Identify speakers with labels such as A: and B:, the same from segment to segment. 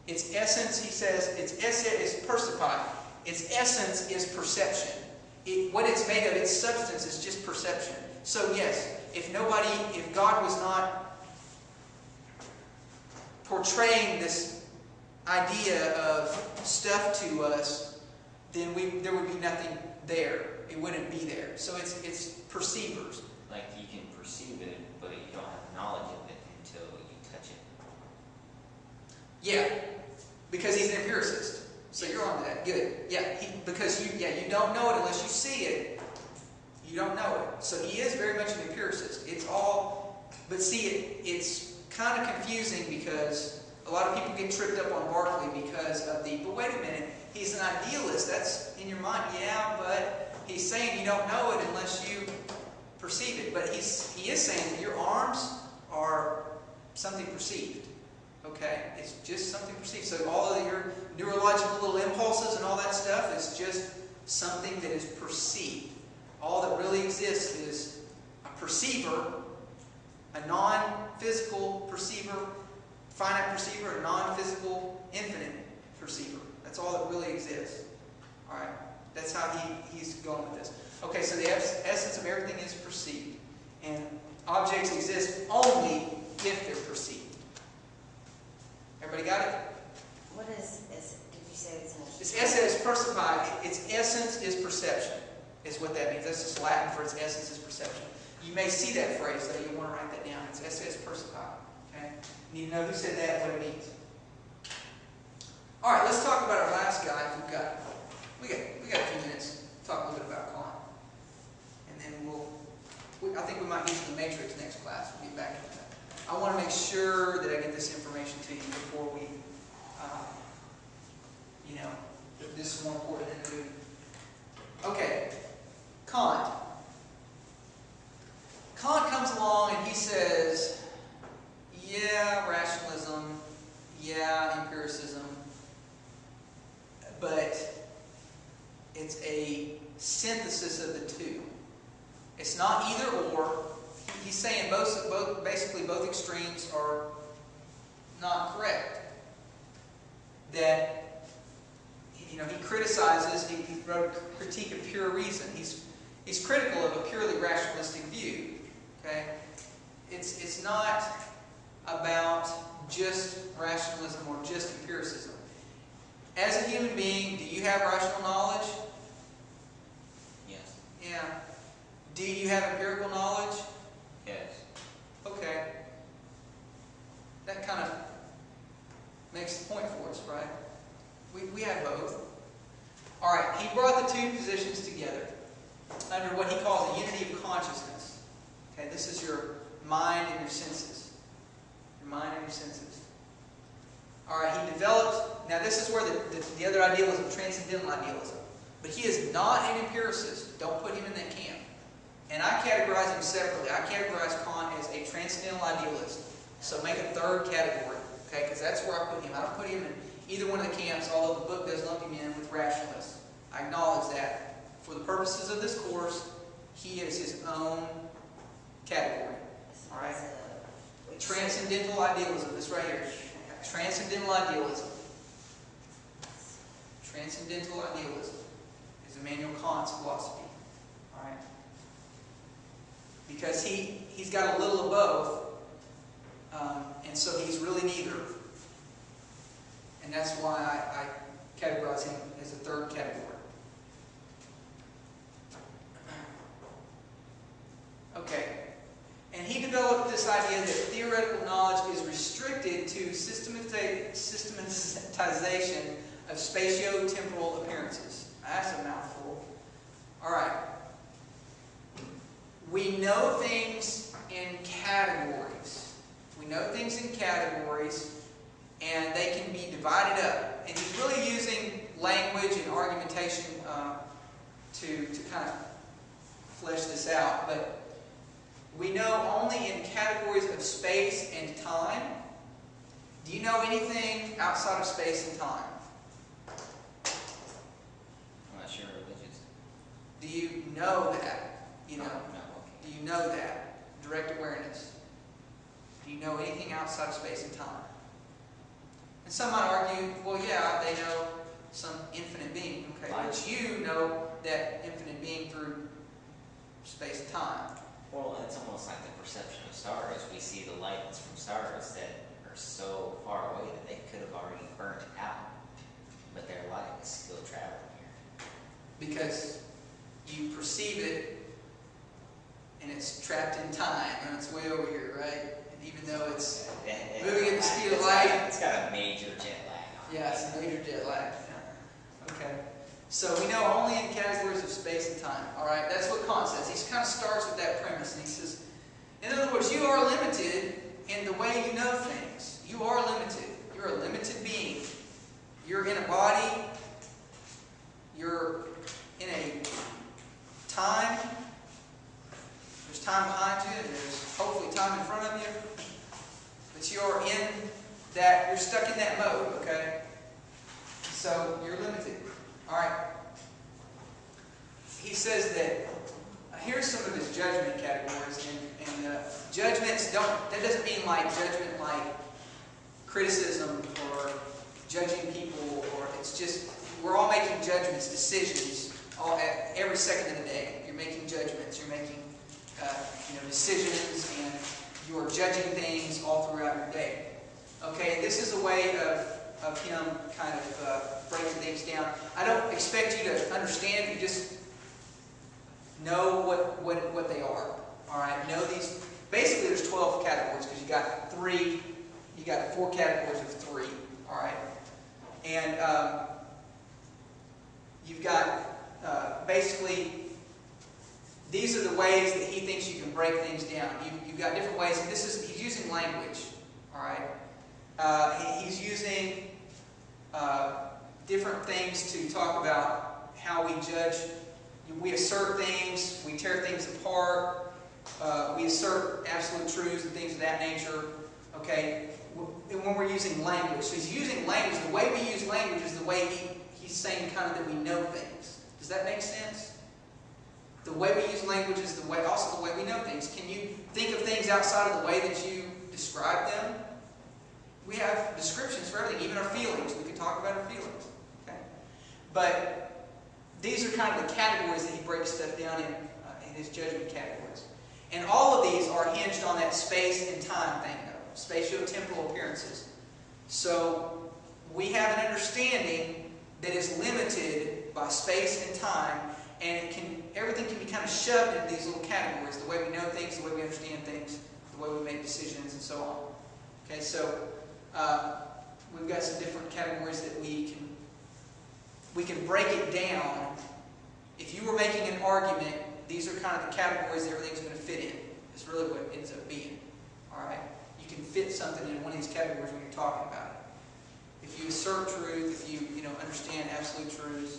A: Its essence, he says, its essence is percipi. Its essence is perception. What it's made of, its substance is just perception. So yes, if God was not portraying this idea of stuff to us, then there would be nothing there. It wouldn't be there. So it's perceivers.
B: Like you can perceive it, but you don't have knowledge of it until you touch it.
A: Yeah, because he's an empiricist. So you're on that. Good. Yeah, because you don't know it unless you see it. You don't know it. So he is very much an empiricist. But see, it's kind of confusing because a lot of people get tripped up on Berkeley because of but wait a minute, he's an idealist. That's in your mind. Yeah, but he's saying you don't know it unless you perceive it. But he is saying that your arms are something perceived. Okay? It's just something perceived. So all of your neurological little impulses and all that stuff is just something that is perceived. All that really exists is a perceiver, a non-physical perceiver, finite perceiver, a non-physical infinite perceiver. That's all that really exists. Alright? That's how he's going with this. Okay, so the essence of everything is perceived. And objects exist only if they're perceived. Everybody got it?
C: What is, did you say it's an
A: Its essence is percipi. Its essence is perception, is what that means. That's just Latin for its essence is perception. You may see that phrase, though. You want to write that down. Its essence is percipi. Okay? You need to know who said that and what it means. All right, let's talk about our last guy. We got a few minutes to talk a little bit about Kant. And then I think we might get to the matrix next class. We'll get back into that. I want to make sure that I get this information to you before we, this is more important than the movie. Okay, Kant. Kant comes along and he says, yeah, rationalism, yeah, empiricism, but it's a synthesis of the two. It's not either or. He's saying basically both extremes are not correct. That, he criticizes, he wrote a critique of pure reason. He's critical of a purely rationalistic view. Okay? It's not about just rationalism or just empiricism. As a human being, do you have rational knowledge?
B: Yes.
A: Yeah. Do you have empirical knowledge?
B: Yes.
A: Okay. That kind of makes the point for us, right? We have both. All right, he brought the two positions together under what he calls a unity of consciousness. Okay, this is your mind and your senses. Your mind and your senses. All right, he developed, now this is where the other idealism, transcendental idealism. But he is not an empiricist. Don't put him in that camp. And I categorize him separately. I categorize Kant as a transcendental idealist. So make a third category, okay? Because that's where I put him. I don't put him in either one of the camps, although the book does lump him in with rationalists. I acknowledge that. For the purposes of this course, he is his own category. All right? Transcendental idealism. This right here. Transcendental idealism. Transcendental idealism is Immanuel Kant's philosophy. All right? Because he's got a little of both, and so he's really neither. And that's why I categorize him as a third category. Okay. And he developed this idea that theoretical knowledge is restricted to systematization of spatio-temporal appearances. That's a mouthful. All right. We know things in categories. We know things in categories, and they can be divided up. And he's really using language and argumentation to kind of flesh this out. But we know only in categories of space and time. Do you know anything outside of space and time?
B: I'm not sure religious.
A: Do you know that? You know?
B: No.
A: Do you know that? Direct awareness. Do you know anything outside of space and time? And some might argue, well, yeah, they know some infinite being. Okay, but you know that infinite being through space and time.
B: Well, it's almost like the perception of stars. We see the lights from stars that are so far away that they could have already burnt out, but their light is still traveling here.
A: Because you perceive it, and it's trapped in time, and it's way over here, right? And even though it's moving at the speed of light,
B: it's got a major jet lag on it.
A: Yeah, it's a major jet lag. Yeah. Okay. So we know only in categories of space and time. All right, that's what Kant says. He kind of starts with that premise, and he says, in other words, you are limited in the way you know things. You are limited. You're a limited being. You're in a body. You're in a time. There's time behind you, and there's hopefully time in front of you. But you're in that. You're stuck in that mode. Okay. So you're limited. All right. He says that here's some of his judgment categories, and judgments that doesn't mean like judgment like criticism or judging people, or it's just we're all making judgments, decisions, at every second of the day. You're making judgments. You're making decisions, and you are judging things all throughout your day. Okay, and this is a way of him kind of breaking things down. I don't expect you to understand. You just know what they are. All right, know these. Basically, there's 12 categories because you got 4 categories of 3. All right, and you've got basically these are the ways that he thinks you can break things down. You've got different ways, and he's using language. All right, he's using different things to talk about how we judge. We assert things, we tear things apart, we assert absolute truths and things of that nature. Okay, and when we're using language, so he's using language. The way we use language is the way he's saying kind of that we know things. Does that make sense? The way we use language is also the way we know things. Can you think of things outside of the way that you describe them? We have descriptions for everything, even our feelings. We can talk about our feelings. Okay? But these are kind of the categories that he breaks stuff down in his judgment categories. And all of these are hinged on that space and time thing, though. Spatio-temporal appearances. So we have an understanding that is limited by space and time, and everything can be kind of shoved into these little categories. The way we know things, the way we understand things, the way we make decisions, and so on. Okay, so we've got some different categories that we can break it down. If you were making an argument, these are kind of the categories that everything's going to fit in. It's really what it ends up being. All right, you can fit something in one of these categories when you're talking about it. If you assert truth, if you understand absolute truths,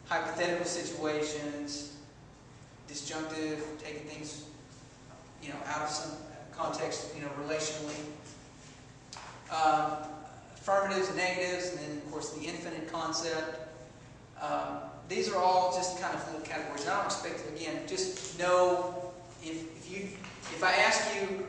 A: hypothetical situations, disjunctive, taking things out of some context, relationally. Affirmatives and negatives, and then of course the infinite concept. These are all just kind of little categories. And I don't expect it, again, just know if I ask you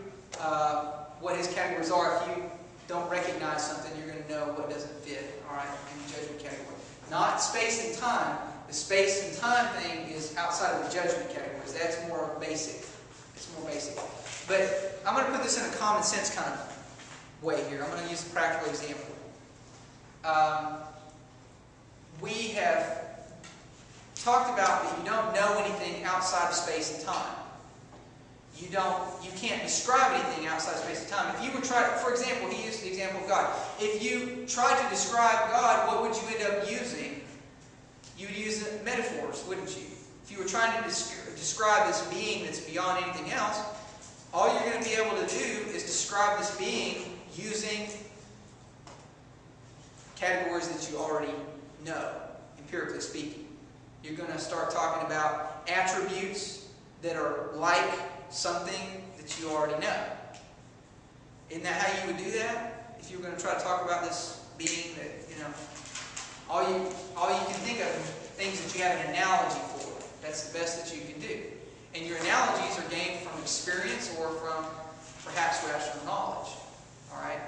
A: what his categories are, if you don't recognize something, you're going to know what doesn't fit, all right, in the judgment category. Not space and time. The space and time thing is outside of the judgment categories. That's more basic. It's more basic. But I'm going to put this in a common sense kind of way here. I'm going to use a practical example. We have talked about that you don't know anything outside of space and time. You can't describe anything outside of space and time. If you were for example, he used the example of God. If you tried to describe God, what would you end up using? You would use metaphors, wouldn't you? If you were trying to describe this being that's beyond anything else, all you're going to be able to do is describe this being using categories that you already know, empirically speaking. You're going to start talking about attributes that are like something that you already know. Isn't that how you would do that? If you were going to try to talk about this being that, all you can think of things that you have an analogy for. That's the best that you can do. And your analogies are gained from experience or from perhaps rational knowledge. All right?